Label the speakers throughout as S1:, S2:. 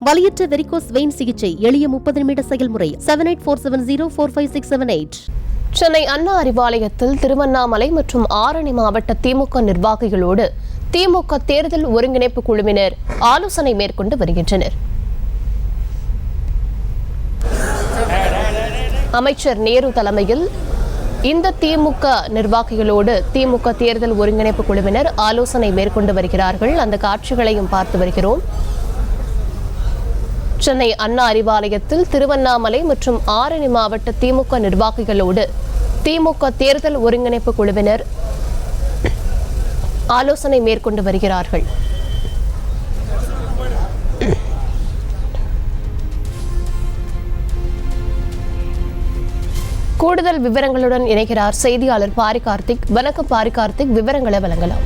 S1: வலியற்ற varicose vein சிகிச்சை எளிய 30 நிமிட செயல்முறை 7847045678.
S2: சென்னை அண்ணா அறிவாலயத்தில் திருவண்ணாமலை மற்றும் ஆரணி மாவட்ட திமுக நிர்வாகிகளோடு திமுக தேர்தல் ஒருங்கிணைப்பு குழுவினர் ஆலோசனை மேற்கொண்டு வருகின்றனர். அமைச்சர் நேரு தலைமையில் இந்த திமுக நிர்வாகிகளோடு திமுக தேர்தல் ஒருங்கிணைப்பு குழுவினர் ஆலோசனை மேற்கொண்டு வருகிறார்கள். அந்த காட்சிகளையும் பார்த்து வருகிறோம். சென்னை அண்ணா அறிவாலயத்தில் திருவண்ணாமலை மற்றும் ஆரணி மாவட்ட திமுக நிர்வாகிகளோடு திமுக தேர்தல் ஒருங்கிணைப்பு குழுவினர் ஆலோசனை மேற்கொண்டு வருகிறார்கள். கூடுதல் விவரங்களுடன் இணைகிறார் செய்தியாளர் பாரி கார்த்திக். வணக்கம் பாரி கார்த்திக், விவரங்களை வழங்கலாம்.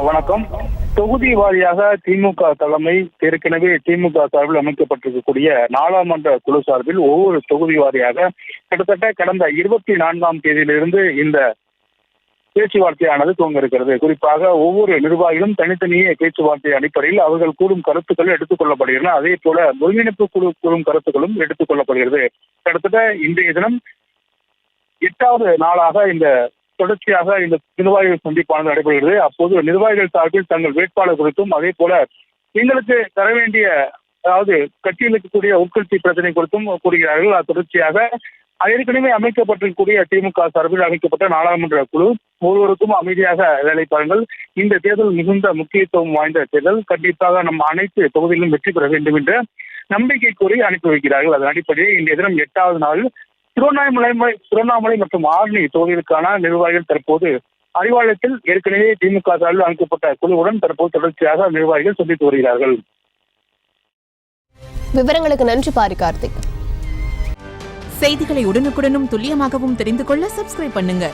S3: வணக்கம். தொகுதி வாரியாக திமுக தலைமை ஏற்கனவே திமுக சார்பில் அமைக்கப்பட்டிருக்கக்கூடிய நாடாளுமன்ற குழு சார்பில் ஒவ்வொரு தொகுதி வாரியாக கிட்டத்தட்ட கடந்த 24ஆம் தேதியிலிருந்து இந்த பேச்சுவார்த்தையானது துவங்க இருக்கிறது. குறிப்பாக ஒவ்வொரு நிர்வாகிகளும் தனித்தனியே பேச்சுவார்த்தை அடிப்படையில் அவர்கள் கூறும் கருத்துக்கள் எடுத்துக் கொள்ளப்படுகின்றன. அதே போல ஒருங்கிணைப்பு குழு கூறும் கருத்துக்களும் எடுத்துக் கொள்ளப்படுகிறது. கிட்டத்தட்ட இன்றைய தினம் 8வது நாளாக இந்த தொடர்ச்சியாக இந்த நிர்வாகிகள் சந்திப்பானது நடைபெறுகிறது. அப்போது நிர்வாகிகள் சார்பில் தங்கள் வேட்பாளர் குறித்தும் அதே போல எங்களுக்கு தர வேண்டிய அதாவது கட்சியில் இருக்கக்கூடிய உட்கட்சி பிரச்சனை குறித்தும் கூறுகிறார்கள். அது தொடர்ச்சியாக ஏற்கனவே அமைக்கப்பட்டிருக்கக்கூடிய திமுக சார்பில் அமைக்கப்பட்ட நாடாளுமன்ற குழு ஒவ்வொருவருக்கும் அமைதியாக வேலை பாருங்கள். இந்த தேர்தல் மிகுந்த முக்கியத்துவம் வாய்ந்த தேர்தல், கண்டிப்பாக நம்ம அனைத்து தொகுதியிலும் வெற்றி பெற வேண்டும் என்ற நம்பிக்கை கூறி அனுப்பி வைக்கிறார்கள். அதன் அடிப்படையில் இன்றைய தினம் 8வது நாள் திருவண்ணாமலை மற்றும் ஆரணி தொகுதிகளுக்கான நிர்வாகிகள் தற்போது அறிவாலயத்தில் ஏற்கனவே திமுக சார்பில் அமைக்கப்பட்ட குழுவுடன் தற்போது தொடர்ச்சியாக நிர்வாகிகள் சந்தித்து வருகிறார்கள்.
S2: விவரங்களுக்கு நன்றி பாரி கார்த்திக்.
S4: செய்திகளை உடனுக்குடனும் துல்லியமாகவும் தெரிந்து கொள்ள சப்ஸ்கிரைப் பண்ணுங்க.